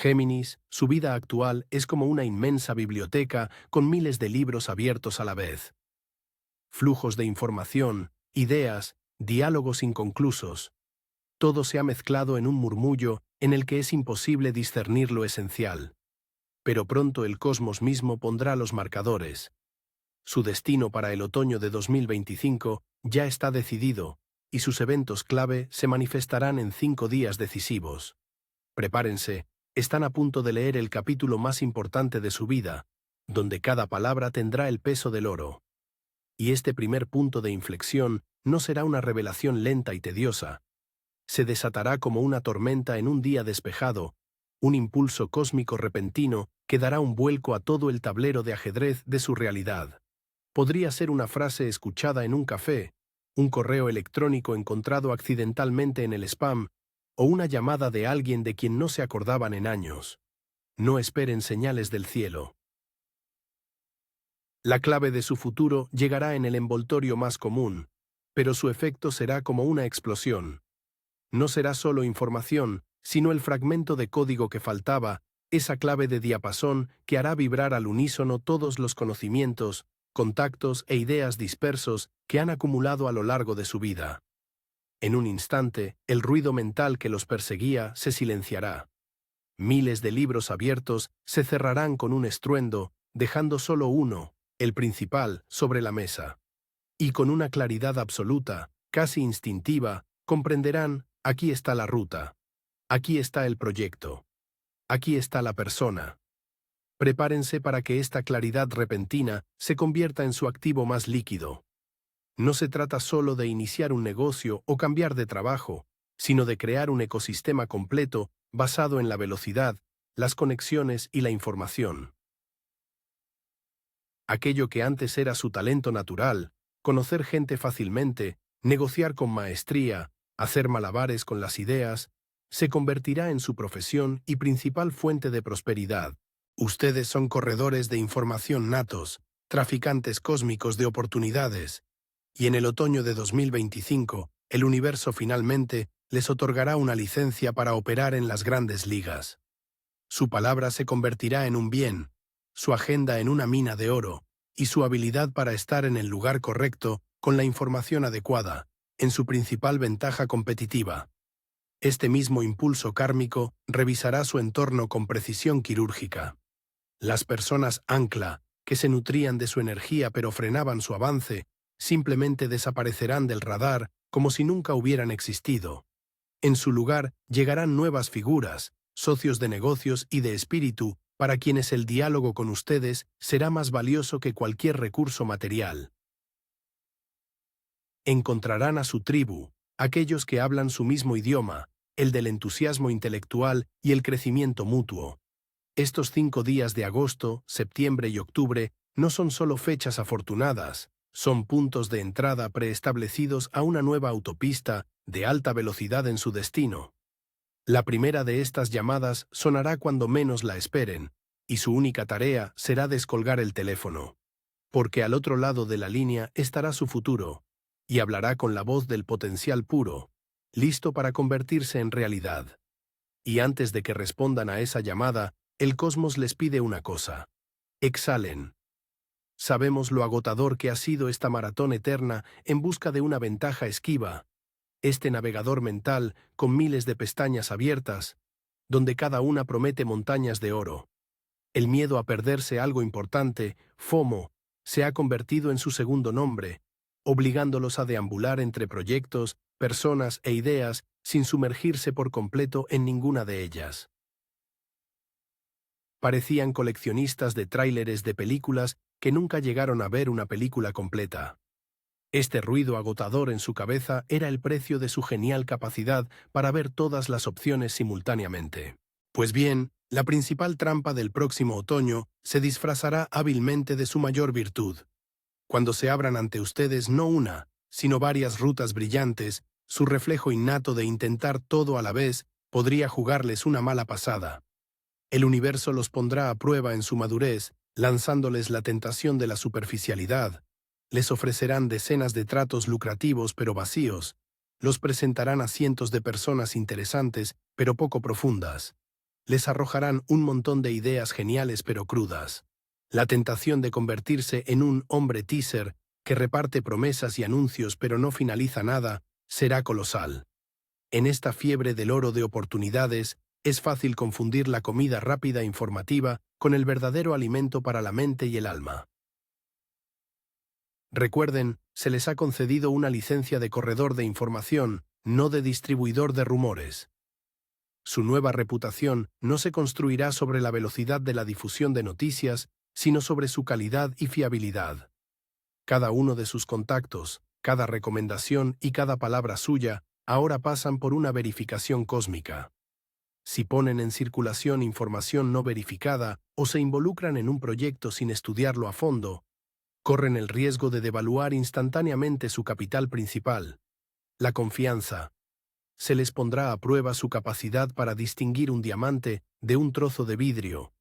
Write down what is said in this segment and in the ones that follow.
Géminis, su vida actual es como una inmensa biblioteca con miles de libros abiertos a la vez. Flujos de información, ideas, diálogos inconclusos. Todo se ha mezclado en un murmullo en el que es imposible discernir lo esencial. Pero pronto el cosmos mismo pondrá los marcadores. Su destino para el otoño de 2025 ya está decidido, y sus eventos clave se manifestarán en 5 días decisivos. Prepárense, están a punto de leer el capítulo más importante de su vida, donde cada palabra tendrá el peso del oro. Y este primer punto de inflexión no será una revelación lenta y tediosa. Se desatará como una tormenta en un día despejado, un impulso cósmico repentino que dará un vuelco a todo el tablero de ajedrez de su realidad. Podría ser una frase escuchada en un café, un correo electrónico encontrado accidentalmente en el spam, o una llamada de alguien de quien no se acordaban en años. No esperen señales del cielo. La clave de su futuro llegará en el envoltorio más común, pero su efecto será como una explosión. No será solo información, sino el fragmento de código que faltaba, esa clave de diapasón que hará vibrar al unísono todos los conocimientos, contactos e ideas dispersos que han acumulado a lo largo de su vida. En un instante, el ruido mental que los perseguía se silenciará. Miles de libros abiertos se cerrarán con un estruendo, dejando solo uno, el principal, sobre la mesa. Y con una claridad absoluta, casi instintiva, comprenderán: aquí está la ruta. Aquí está el proyecto. Aquí está la persona. Prepárense para que esta claridad repentina se convierta en su activo más líquido. No se trata solo de iniciar un negocio o cambiar de trabajo, sino de crear un ecosistema completo basado en la velocidad, las conexiones y la información. Aquello que antes era su talento natural, conocer gente fácilmente, negociar con maestría, hacer malabares con las ideas, se convertirá en su profesión y principal fuente de prosperidad. Ustedes son corredores de información natos, traficantes cósmicos de oportunidades, y en el otoño de 2025, el universo finalmente les otorgará una licencia para operar en las grandes ligas. Su palabra se convertirá en un bien, su agenda en una mina de oro, y su habilidad para estar en el lugar correcto, con la información adecuada, en su principal ventaja competitiva. Este mismo impulso kármico revisará su entorno con precisión quirúrgica. Las personas ancla, que se nutrían de su energía pero frenaban su avance, simplemente desaparecerán del radar como si nunca hubieran existido. En su lugar llegarán nuevas figuras, socios de negocios y de espíritu, para quienes el diálogo con ustedes será más valioso que cualquier recurso material. Encontrarán a su tribu, aquellos que hablan su mismo idioma, el del entusiasmo intelectual y el crecimiento mutuo. Estos 5 días de agosto, septiembre y octubre no son solo fechas afortunadas, son puntos de entrada preestablecidos a una nueva autopista de alta velocidad en su destino. La primera de estas llamadas sonará cuando menos la esperen, y su única tarea será descolgar el teléfono. Porque al otro lado de la línea estará su futuro, y hablará con la voz del potencial puro, listo para convertirse en realidad. Y antes de que respondan a esa llamada, el cosmos les pide una cosa: exhalen. Sabemos lo agotador que ha sido esta maratón eterna en busca de una ventaja esquiva, este navegador mental con miles de pestañas abiertas, donde cada una promete montañas de oro. El miedo a perderse algo importante, FOMO, se ha convertido en su segundo nombre, obligándolos a deambular entre proyectos, personas e ideas sin sumergirse por completo en ninguna de ellas. Parecían coleccionistas de tráileres de películas que nunca llegaron a ver una película completa. Este ruido agotador en su cabeza era el precio de su genial capacidad para ver todas las opciones simultáneamente. Pues bien, la principal trampa del próximo otoño se disfrazará hábilmente de su mayor virtud. Cuando se abran ante ustedes no una, sino varias rutas brillantes, su reflejo innato de intentar todo a la vez podría jugarles una mala pasada. El universo los pondrá a prueba en su madurez, lanzándoles la tentación de la superficialidad. Les ofrecerán decenas de tratos lucrativos pero vacíos. Los presentarán a cientos de personas interesantes pero poco profundas. Les arrojarán un montón de ideas geniales pero crudas. La tentación de convertirse en un hombre teaser que reparte promesas y anuncios pero no finaliza nada será colosal. En esta fiebre del oro de oportunidades, es fácil confundir la comida rápida e informativa con el verdadero alimento para la mente y el alma. Recuerden, se les ha concedido una licencia de corredor de información, no de distribuidor de rumores. Su nueva reputación no se construirá sobre la velocidad de la difusión de noticias, sino sobre su calidad y fiabilidad. Cada uno de sus contactos, cada recomendación y cada palabra suya ahora pasan por una verificación cósmica. Si ponen en circulación información no verificada o se involucran en un proyecto sin estudiarlo a fondo, corren el riesgo de devaluar instantáneamente su capital principal, la confianza. Se les pondrá a prueba su capacidad para distinguir un diamante de un trozo de vidrio,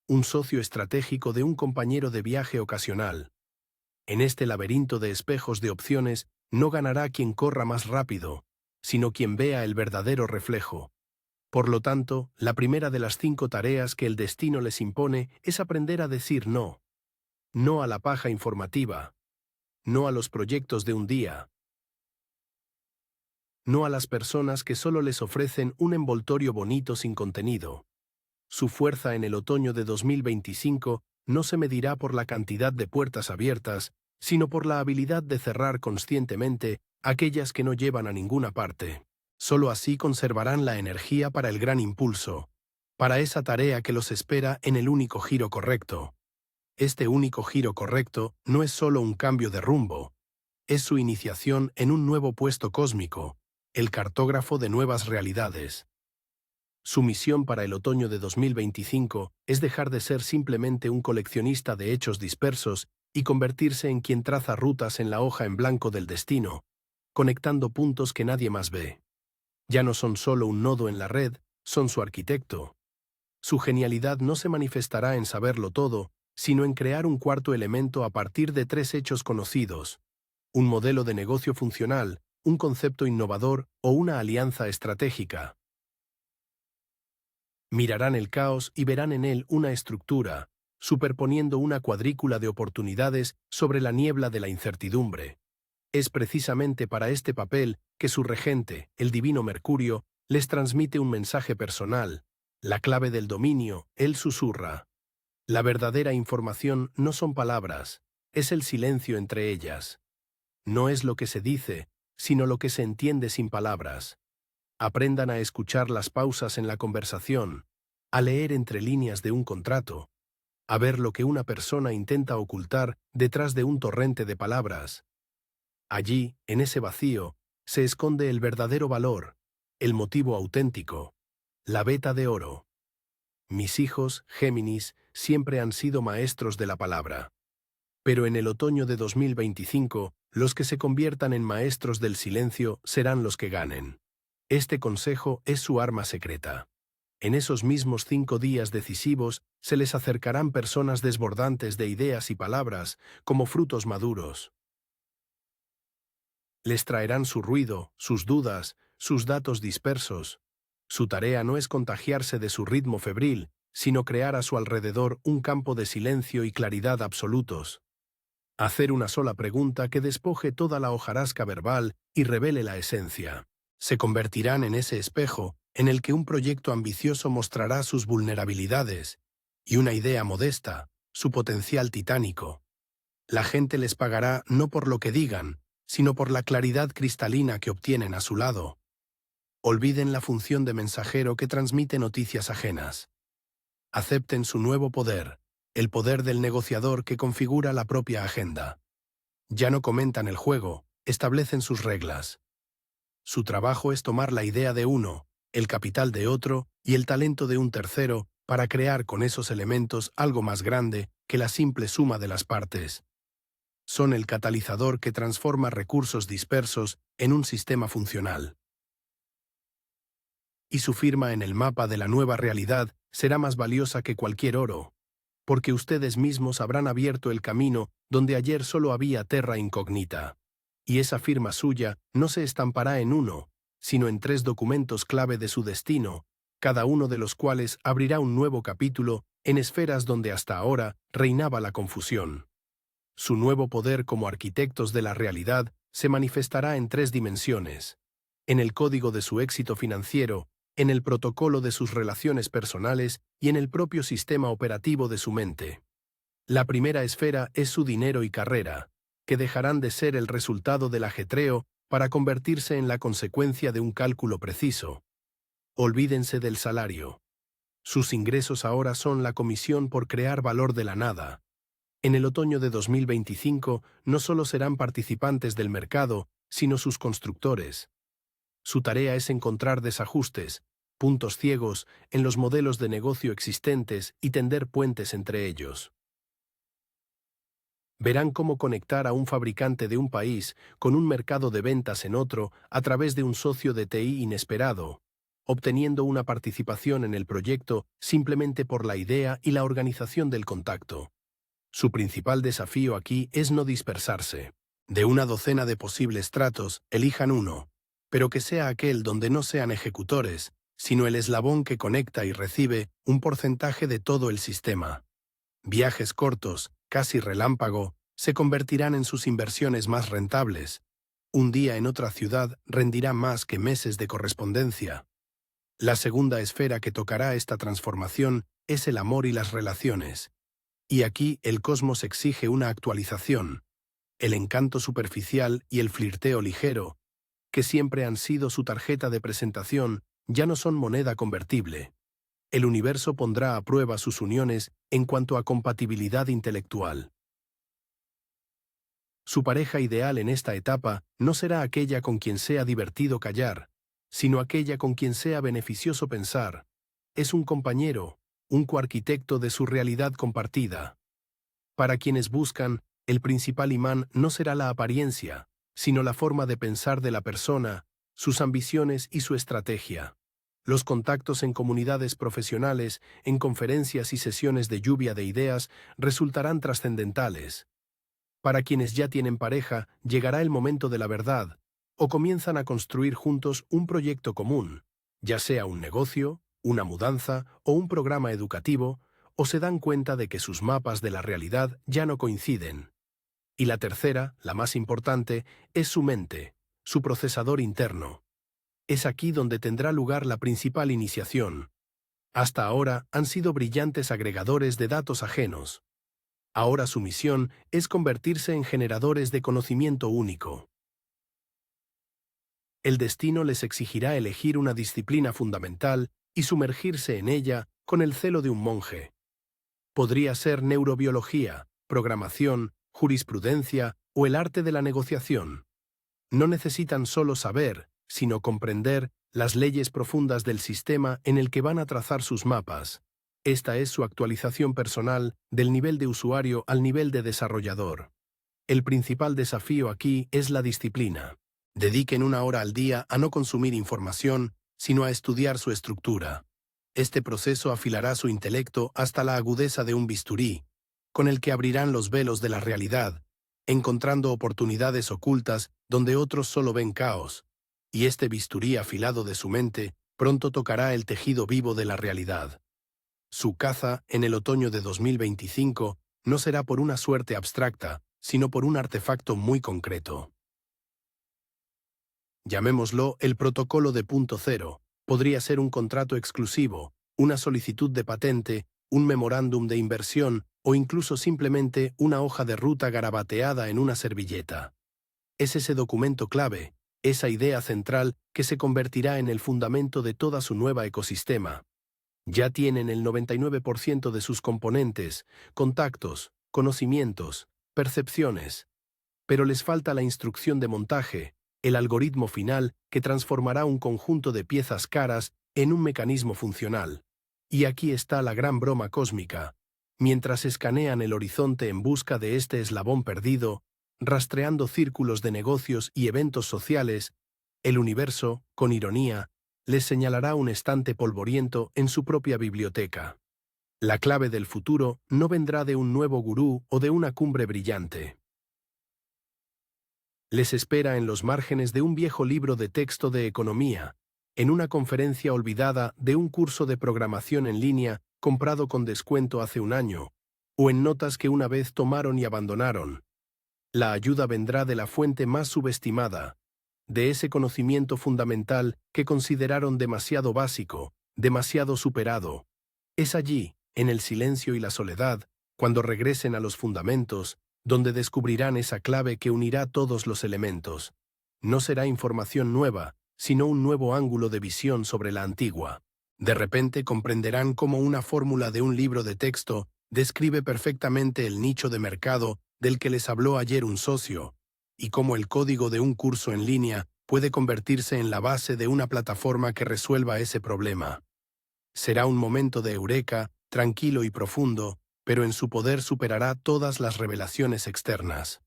un socio estratégico de un compañero de viaje ocasional. En este laberinto de espejos de opciones no ganará quien corra más rápido, sino quien vea el verdadero reflejo. Por lo tanto, la primera de las 5 tareas que el destino les impone es aprender a decir no. No a la paja informativa. No a los proyectos de un día. No a las personas que solo les ofrecen un envoltorio bonito sin contenido. Su fuerza en el otoño de 2025 no se medirá por la cantidad de puertas abiertas, sino por la habilidad de cerrar conscientemente aquellas que no llevan a ninguna parte. Solo así conservarán la energía para el gran impulso, para esa tarea que los espera en el único giro correcto. Este único giro correcto no es solo un cambio de rumbo, es su iniciación en un nuevo puesto cósmico, el cartógrafo de nuevas realidades. Su misión para el otoño de 2025 es dejar de ser simplemente un coleccionista de hechos dispersos y convertirse en quien traza rutas en la hoja en blanco del destino, conectando puntos que nadie más ve. Ya no son solo un nodo en la red, son su arquitecto. Su genialidad no se manifestará en saberlo todo, sino en crear un cuarto elemento a partir de 3 hechos conocidos: un modelo de negocio funcional, un concepto innovador o una alianza estratégica. Mirarán el caos y verán en él una estructura, superponiendo una cuadrícula de oportunidades sobre la niebla de la incertidumbre. Es precisamente para este papel que su regente, el divino Mercurio, les transmite un mensaje personal. La clave del dominio, él susurra. La verdadera información no son palabras, es el silencio entre ellas. No es lo que se dice, sino lo que se entiende sin palabras. Aprendan a escuchar las pausas en la conversación, a leer entre líneas de un contrato, a ver lo que una persona intenta ocultar detrás de un torrente de palabras. Allí, en ese vacío, se esconde el verdadero valor, el motivo auténtico, la veta de oro. Mis hijos, Géminis, siempre han sido maestros de la palabra. Pero en el otoño de 2025, los que se conviertan en maestros del silencio serán los que ganen. Este consejo es su arma secreta. En esos mismos 5 días decisivos se les acercarán personas desbordantes de ideas y palabras, como frutos maduros. Les traerán su ruido, sus dudas, sus datos dispersos. Su tarea no es contagiarse de su ritmo febril, sino crear a su alrededor un campo de silencio y claridad absolutos. Hacer una sola pregunta que despoje toda la hojarasca verbal y revele la esencia. Se convertirán en ese espejo en el que un proyecto ambicioso mostrará sus vulnerabilidades y una idea modesta, su potencial titánico. La gente les pagará no por lo que digan, sino por la claridad cristalina que obtienen a su lado. Olviden la función de mensajero que transmite noticias ajenas. Acepten su nuevo poder, el poder del negociador que configura la propia agenda. Ya no comentan el juego, establecen sus reglas. Su trabajo es tomar la idea de uno, el capital de otro y el talento de un tercero para crear con esos elementos algo más grande que la simple suma de las partes. Son el catalizador que transforma recursos dispersos en un sistema funcional. Y su firma en el mapa de la nueva realidad será más valiosa que cualquier oro, porque ustedes mismos habrán abierto el camino donde ayer solo había terra incógnita. Y esa firma suya no se estampará en uno, sino en 3 documentos clave de su destino, cada uno de los cuales abrirá un nuevo capítulo en esferas donde hasta ahora reinaba la confusión. Su nuevo poder como arquitectos de la realidad se manifestará en 3 dimensiones: en el código de su éxito financiero, en el protocolo de sus relaciones personales y en el propio sistema operativo de su mente. La primera esfera es su dinero y carrera, que dejarán de ser el resultado del ajetreo para convertirse en la consecuencia de un cálculo preciso. Olvídense del salario. Sus ingresos ahora son la comisión por crear valor de la nada. En el otoño de 2025 no solo serán participantes del mercado, sino sus constructores. Su tarea es encontrar desajustes, puntos ciegos en los modelos de negocio existentes y tender puentes entre ellos. Verán cómo conectar a un fabricante de un país con un mercado de ventas en otro a través de un socio de TI inesperado, obteniendo una participación en el proyecto simplemente por la idea y la organización del contacto. Su principal desafío aquí es no dispersarse. De una docena de posibles tratos, elijan uno, pero que sea aquel donde no sean ejecutores, sino el eslabón que conecta y recibe un porcentaje de todo el sistema. Viajes cortos, casi relámpago, se convertirán en sus inversiones más rentables. Un día en otra ciudad rendirá más que meses de correspondencia. La segunda esfera que tocará esta transformación es el amor y las relaciones. Y aquí el cosmos exige una actualización. El encanto superficial y el flirteo ligero, que siempre han sido su tarjeta de presentación, ya no son moneda convertible. El universo pondrá a prueba sus uniones en cuanto a compatibilidad intelectual. Su pareja ideal en esta etapa no será aquella con quien sea divertido callar, sino aquella con quien sea beneficioso pensar. Es un compañero, un coarquitecto de su realidad compartida. Para quienes buscan, el principal imán no será la apariencia, sino la forma de pensar de la persona, sus ambiciones y su estrategia. Los contactos en comunidades profesionales, en conferencias y sesiones de lluvia de ideas resultarán trascendentales. Para quienes ya tienen pareja, llegará el momento de la verdad, o comienzan a construir juntos un proyecto común, ya sea un negocio, una mudanza o un programa educativo, o se dan cuenta de que sus mapas de la realidad ya no coinciden. Y la tercera, la más importante, es su mente, su procesador interno. Es aquí donde tendrá lugar la principal iniciación. Hasta ahora han sido brillantes agregadores de datos ajenos. Ahora su misión es convertirse en generadores de conocimiento único. El destino les exigirá elegir una disciplina fundamental y sumergirse en ella con el celo de un monje. Podría ser neurobiología, programación, jurisprudencia o el arte de la negociación. No necesitan solo saber, sino comprender las leyes profundas del sistema en el que van a trazar sus mapas. Esta es su actualización personal del nivel de usuario al nivel de desarrollador. El principal desafío aquí es la disciplina. Dediquen 1 hora al día a no consumir información, sino a estudiar su estructura. Este proceso afilará su intelecto hasta la agudeza de un bisturí, con el que abrirán los velos de la realidad, encontrando oportunidades ocultas donde otros solo ven caos, y este bisturí afilado de su mente pronto tocará el tejido vivo de la realidad. Su caza, en el otoño de 2025, no será por una suerte abstracta, sino por un artefacto muy concreto. Llamémoslo el protocolo de punto cero. Podría ser un contrato exclusivo, una solicitud de patente, un memorándum de inversión o incluso simplemente una hoja de ruta garabateada en una servilleta. Es ese documento clave, esa idea central que se convertirá en el fundamento de toda su nueva ecosistema. Ya tienen el 99% de sus componentes, contactos, conocimientos, percepciones. Pero les falta la instrucción de montaje, el algoritmo final que transformará un conjunto de piezas caras en un mecanismo funcional. Y aquí está la gran broma cósmica. Mientras escanean el horizonte en busca de este eslabón perdido, rastreando círculos de negocios y eventos sociales, el universo, con ironía, les señalará un estante polvoriento en su propia biblioteca. La clave del futuro no vendrá de un nuevo gurú o de una cumbre brillante. Les espera en los márgenes de un viejo libro de texto de economía, en una conferencia olvidada de un curso de programación en línea comprado con descuento hace un año, o en notas que una vez tomaron y abandonaron. La ayuda vendrá de la fuente más subestimada, de ese conocimiento fundamental que consideraron demasiado básico, demasiado superado. Es allí, en el silencio y la soledad, cuando regresen a los fundamentos, donde descubrirán esa clave que unirá todos los elementos. No será información nueva, sino un nuevo ángulo de visión sobre la antigua. De repente comprenderán cómo una fórmula de un libro de texto describe perfectamente el nicho de mercado del que les habló ayer un socio, y cómo el código de un curso en línea puede convertirse en la base de una plataforma que resuelva ese problema. Será un momento de eureka, tranquilo y profundo, pero en su poder superará todas las revelaciones externas.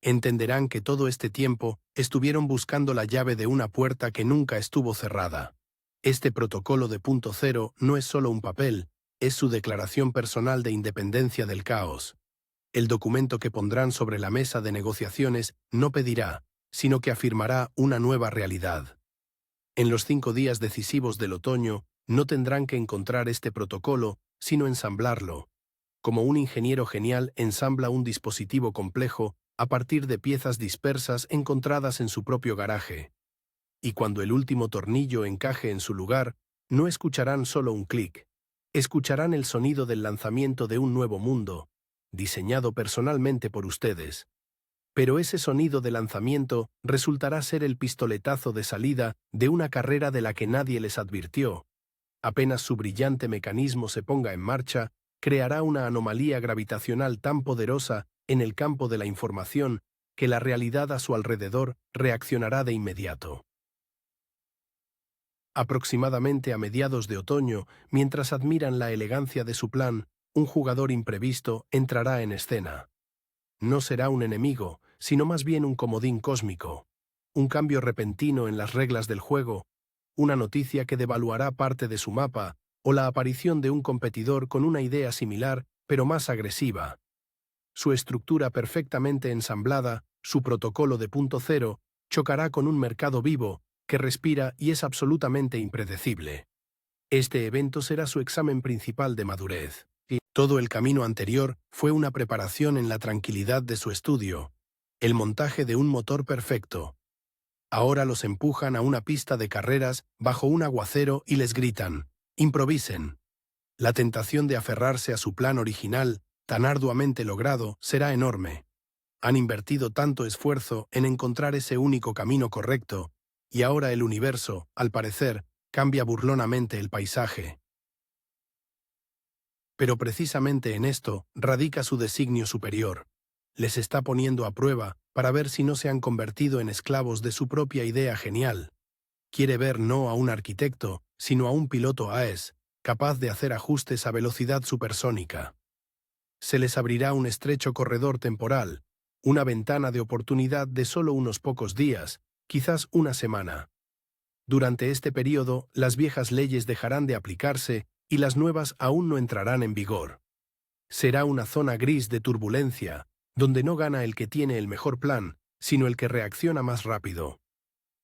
Entenderán que todo este tiempo estuvieron buscando la llave de una puerta que nunca estuvo cerrada. Este protocolo de punto cero no es solo un papel, es su declaración personal de independencia del caos. El documento que pondrán sobre la mesa de negociaciones no pedirá, sino que afirmará una nueva realidad. En los 5 días decisivos del otoño, no tendrán que encontrar este protocolo, sino ensamblarlo. Como un ingeniero genial ensambla un dispositivo complejo a partir de piezas dispersas encontradas en su propio garaje. Y cuando el último tornillo encaje en su lugar, no escucharán solo un clic. Escucharán el sonido del lanzamiento de un nuevo mundo, diseñado personalmente por ustedes. Pero ese sonido de lanzamiento resultará ser el pistoletazo de salida de una carrera de la que nadie les advirtió. Apenas su brillante mecanismo se ponga en marcha, creará una anomalía gravitacional tan poderosa en el campo de la información que la realidad a su alrededor reaccionará de inmediato. Aproximadamente a mediados de otoño, mientras admiran la elegancia de su plan, un jugador imprevisto entrará en escena. No será un enemigo, sino más bien un comodín cósmico. Un cambio repentino en las reglas del juego, una noticia que devaluará parte de su mapa, o la aparición de un competidor con una idea similar, pero más agresiva. Su estructura perfectamente ensamblada, su protocolo de punto cero, chocará con un mercado vivo, que respira y es absolutamente impredecible. Este evento será su examen principal de madurez. Todo el camino anterior fue una preparación en la tranquilidad de su estudio, el montaje de un motor perfecto. Ahora los empujan a una pista de carreras bajo un aguacero y les gritan, improvisen. La tentación de aferrarse a su plan original, tan arduamente logrado, será enorme. Han invertido tanto esfuerzo en encontrar ese único camino correcto, y ahora el universo, al parecer, cambia burlonamente el paisaje. Pero precisamente en esto radica su designio superior. Les está poniendo a prueba para ver si no se han convertido en esclavos de su propia idea genial. Quiere ver no a un arquitecto, sino a un piloto AES, capaz de hacer ajustes a velocidad supersónica. Se les abrirá un estrecho corredor temporal, una ventana de oportunidad de solo unos pocos días, quizás una semana. Durante este período, las viejas leyes dejarán de aplicarse y las nuevas aún no entrarán en vigor. Será una zona gris de turbulencia, donde no gana el que tiene el mejor plan, sino el que reacciona más rápido.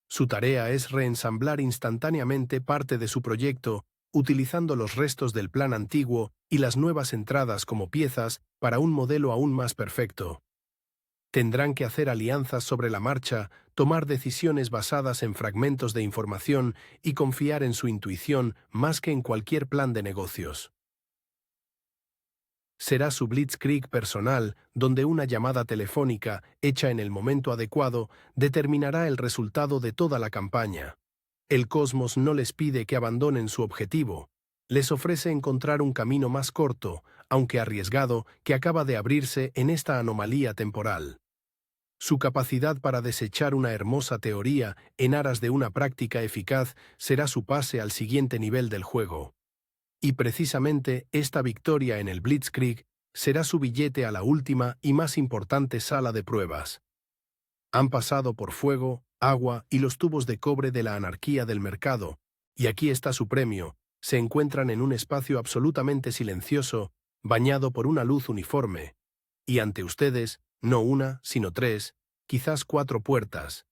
Su tarea es reensamblar instantáneamente parte de su proyecto, utilizando los restos del plan antiguo y las nuevas entradas como piezas para un modelo aún más perfecto. Tendrán que hacer alianzas sobre la marcha, tomar decisiones basadas en fragmentos de información y confiar en su intuición más que en cualquier plan de negocios. Será su blitzkrieg personal, donde una llamada telefónica, hecha en el momento adecuado, determinará el resultado de toda la campaña. El cosmos no les pide que abandonen su objetivo. Les ofrece encontrar un camino más corto, aunque arriesgado, que acaba de abrirse en esta anomalía temporal. Su capacidad para desechar una hermosa teoría en aras de una práctica eficaz será su pase al siguiente nivel del juego. Y precisamente esta victoria en el Blitzkrieg será su billete a la última y más importante sala de pruebas. Han pasado por fuego, agua y los tubos de cobre de la anarquía del mercado, y aquí está su premio. Se encuentran en un espacio absolutamente silencioso, bañado por una luz uniforme, y ante ustedes, no una, sino 3, quizás 4 puertas.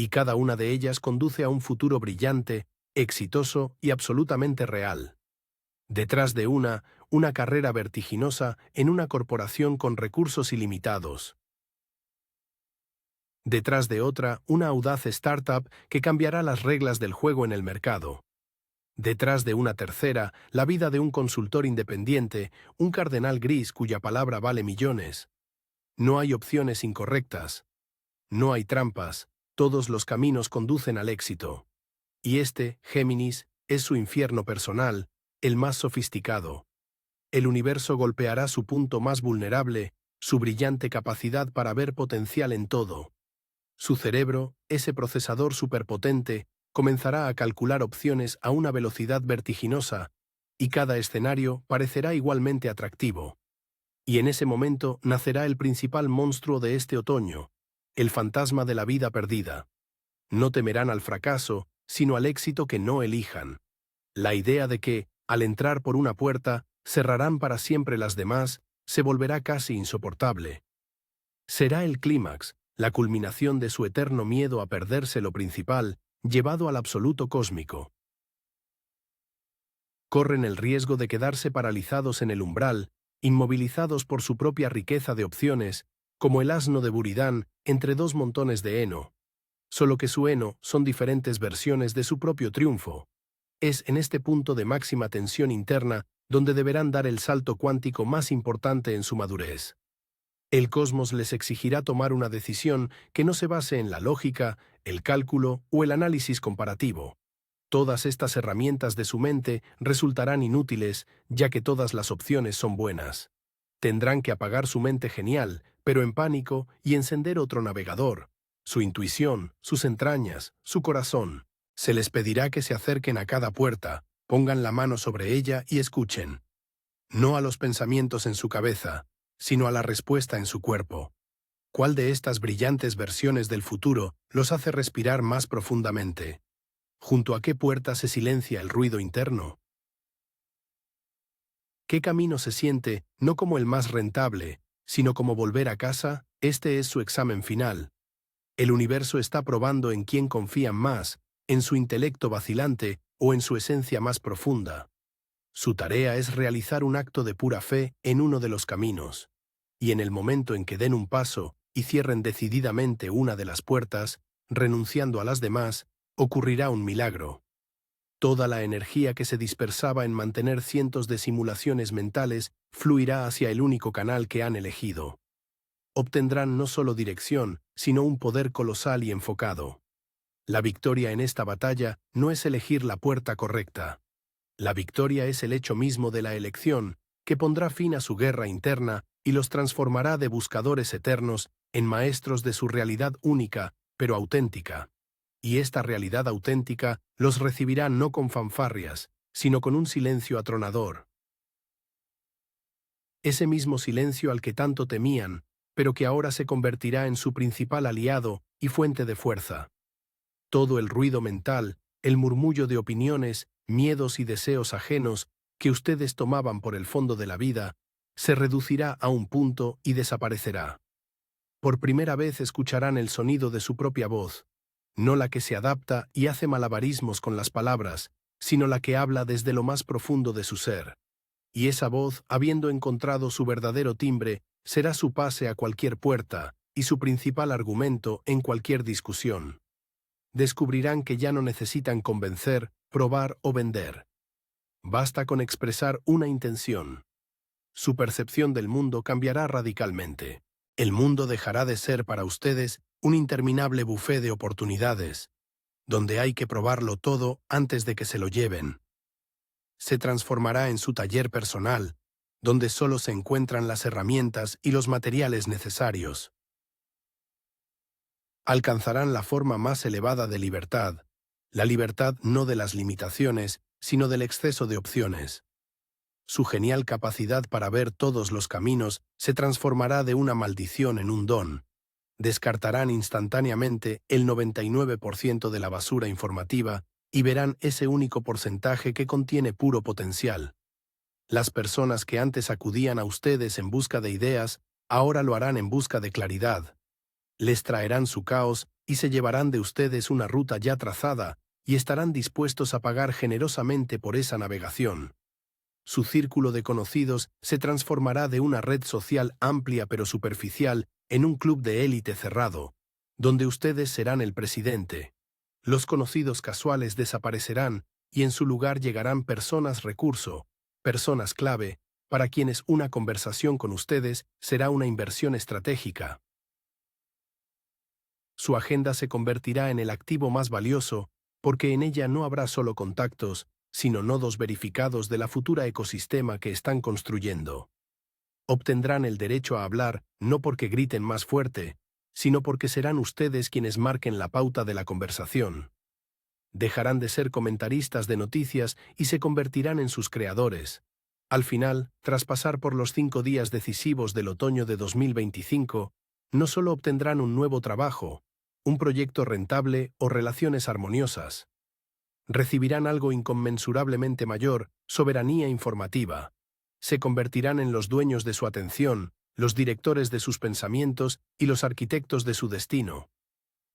y cada una de ellas conduce a un futuro brillante, exitoso y absolutamente real. Detrás de una carrera vertiginosa en una corporación con recursos ilimitados. Detrás de otra, una audaz startup que cambiará las reglas del juego en el mercado. Detrás de una tercera, la vida de un consultor independiente, un cardenal gris cuya palabra vale millones. No hay opciones incorrectas. No hay trampas. Todos los caminos conducen al éxito. Y este, Géminis, es su infierno personal, el más sofisticado. El universo golpeará su punto más vulnerable, su brillante capacidad para ver potencial en todo. Su cerebro, ese procesador superpotente, comenzará a calcular opciones a una velocidad vertiginosa, y cada escenario parecerá igualmente atractivo. Y en ese momento nacerá el principal monstruo de este otoño, el fantasma de la vida perdida. No temerán al fracaso, sino al éxito que no elijan. La idea de que, al entrar por una puerta, cerrarán para siempre las demás, se volverá casi insoportable. Será el clímax, la culminación de su eterno miedo a perderse lo principal, llevado al absoluto cósmico. Corren el riesgo de quedarse paralizados en el umbral, inmovilizados por su propia riqueza de opciones, como el asno de Buridán entre dos montones de heno. Solo que su heno son diferentes versiones de su propio triunfo. Es en este punto de máxima tensión interna donde deberán dar el salto cuántico más importante en su madurez. El cosmos les exigirá tomar una decisión que no se base en la lógica, el cálculo o el análisis comparativo. Todas estas herramientas de su mente resultarán inútiles, ya que todas las opciones son buenas. Tendrán que apagar su mente genial, pero en pánico, y encender otro navegador. Su intuición, sus entrañas, su corazón. Se les pedirá que se acerquen a cada puerta, pongan la mano sobre ella y escuchen. No a los pensamientos en su cabeza, sino a la respuesta en su cuerpo. ¿Cuál de estas brillantes versiones del futuro los hace respirar más profundamente? ¿Junto a qué puerta se silencia el ruido interno? ¿Qué camino se siente no como el más rentable, sino como volver a casa? Este es su examen final. El universo está probando en quién confían más, en su intelecto vacilante o en su esencia más profunda. Su tarea es realizar un acto de pura fe en uno de los caminos. Y en el momento en que den un paso y cierren decididamente una de las puertas, renunciando a las demás, ocurrirá un milagro. Toda la energía que se dispersaba en mantener cientos de simulaciones mentales fluirá hacia el único canal que han elegido. Obtendrán no solo dirección, sino un poder colosal y enfocado. La victoria en esta batalla no es elegir la puerta correcta. La victoria es el hecho mismo de la elección, que pondrá fin a su guerra interna y los transformará de buscadores eternos en maestros de su realidad única, pero auténtica. Y esta realidad auténtica los recibirá no con fanfarrias, sino con un silencio atronador. Ese mismo silencio al que tanto temían, pero que ahora se convertirá en su principal aliado y fuente de fuerza. Todo el ruido mental, el murmullo de opiniones, miedos y deseos ajenos que ustedes tomaban por el fondo de la vida, se reducirá a un punto y desaparecerá. Por primera vez escucharán el sonido de su propia voz, no la que se adapta y hace malabarismos con las palabras, sino la que habla desde lo más profundo de su ser. Y esa voz, habiendo encontrado su verdadero timbre, será su pase a cualquier puerta y su principal argumento en cualquier discusión. Descubrirán que ya no necesitan convencer, probar o vender. Basta con expresar una intención. Su percepción del mundo cambiará radicalmente. El mundo dejará de ser para ustedes un interminable buffet de oportunidades, donde hay que probarlo todo antes de que se lo lleven. Se transformará en su taller personal, donde solo se encuentran las herramientas y los materiales necesarios. Alcanzarán la forma más elevada de libertad, la libertad no de las limitaciones, sino del exceso de opciones. Su genial capacidad para ver todos los caminos se transformará de una maldición en un don. Descartarán instantáneamente el 99% de la basura informativa y verán ese único porcentaje que contiene puro potencial. Las personas que antes acudían a ustedes en busca de ideas, ahora lo harán en busca de claridad. Les traerán su caos y se llevarán de ustedes una ruta ya trazada y estarán dispuestos a pagar generosamente por esa navegación. Su círculo de conocidos se transformará de una red social amplia pero superficial en un club de élite cerrado, donde ustedes serán el presidente. Los conocidos casuales desaparecerán y en su lugar llegarán personas recurso, personas clave, para quienes una conversación con ustedes será una inversión estratégica. Su agenda se convertirá en el activo más valioso porque en ella no habrá solo contactos, sino nodos verificados de la futura ecosistema que están construyendo. Obtendrán el derecho a hablar no porque griten más fuerte, sino porque serán ustedes quienes marquen la pauta de la conversación. Dejarán de ser comentaristas de noticias y se convertirán en sus creadores. Al final, tras pasar por los 5 días decisivos del otoño de 2025, no solo obtendrán un nuevo trabajo, un proyecto rentable o relaciones armoniosas. Recibirán algo inconmensurablemente mayor, soberanía informativa. Se convertirán en los dueños de su atención, los directores de sus pensamientos y los arquitectos de su destino.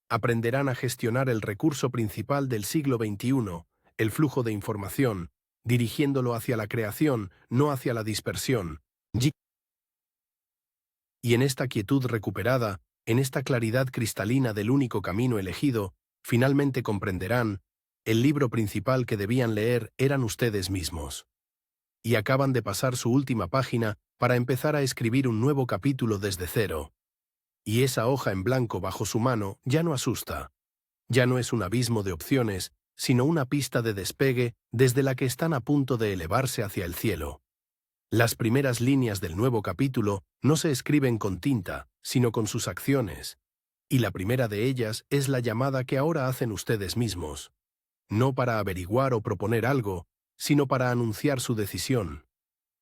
Aprenderán a gestionar el recurso principal del siglo XXI, el flujo de información, dirigiéndolo hacia la creación, no hacia la dispersión. Y en esta quietud recuperada, en esta claridad cristalina del único camino elegido, finalmente comprenderán, el libro principal que debían leer eran ustedes mismos. Y acaban de pasar su última página para empezar a escribir un nuevo capítulo desde cero. Y esa hoja en blanco bajo su mano ya no asusta. Ya no es un abismo de opciones, sino una pista de despegue desde la que están a punto de elevarse hacia el cielo. Las primeras líneas del nuevo capítulo no se escriben con tinta, sino con sus acciones. Y la primera de ellas es la llamada que ahora hacen ustedes mismos. No para averiguar o proponer algo, sino para anunciar su decisión.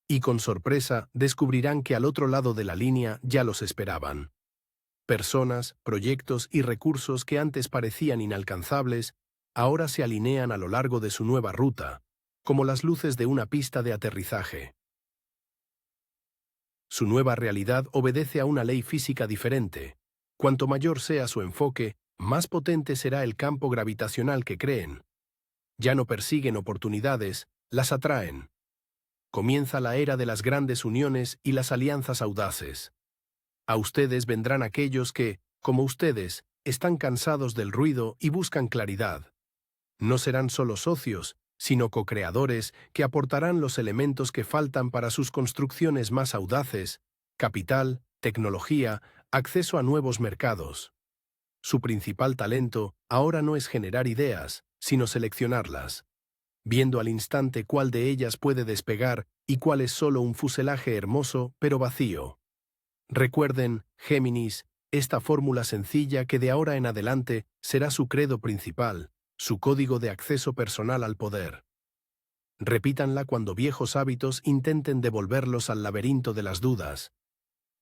Y con sorpresa descubrirán que al otro lado de la línea ya los esperaban. Personas, proyectos y recursos que antes parecían inalcanzables, ahora se alinean a lo largo de su nueva ruta, como las luces de una pista de aterrizaje. Su nueva realidad obedece a una ley física diferente. Cuanto mayor sea su enfoque, más potente será el campo gravitacional que creen. Ya no persiguen oportunidades, las atraen. Comienza la era de las grandes uniones y las alianzas audaces. A ustedes vendrán aquellos que, como ustedes, están cansados del ruido y buscan claridad. No serán solo socios, sino co-creadores que aportarán los elementos que faltan para sus construcciones más audaces: capital, tecnología, acceso a nuevos mercados. Su principal talento ahora no es generar ideas, sino seleccionarlas, viendo al instante cuál de ellas puede despegar y cuál es solo un fuselaje hermoso pero vacío. Recuerden, Géminis, esta fórmula sencilla que de ahora en adelante será su credo principal, su código de acceso personal al poder. Repítanla cuando viejos hábitos intenten devolverlos al laberinto de las dudas.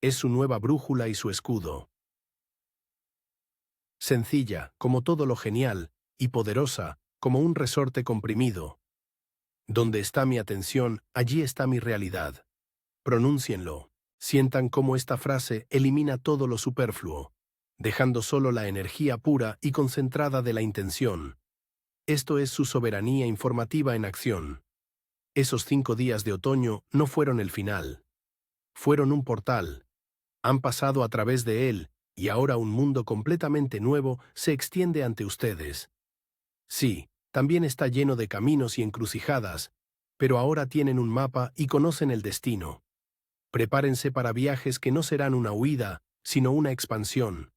Es su nueva brújula y su escudo. Sencilla, como todo lo genial, y poderosa, como un resorte comprimido. Donde está mi atención, allí está mi realidad. Pronúncienlo. Sientan cómo esta frase elimina todo lo superfluo, dejando solo la energía pura y concentrada de la intención. Esto es su soberanía informativa en acción. Esos 5 días de otoño no fueron el final. Fueron un portal. Han pasado a través de él, y ahora un mundo completamente nuevo se extiende ante ustedes. Sí, también está lleno de caminos y encrucijadas, pero ahora tienen un mapa y conocen el destino. Prepárense para viajes que no serán una huida, sino una expansión.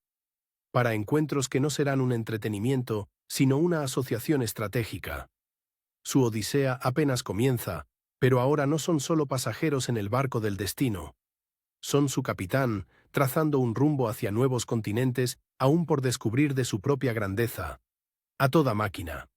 Para encuentros que no serán un entretenimiento, sino una asociación estratégica. Su odisea apenas comienza, pero ahora no son solo pasajeros en el barco del destino. Son su capitán, trazando un rumbo hacia nuevos continentes, aún por descubrir de su propia grandeza. A toda máquina.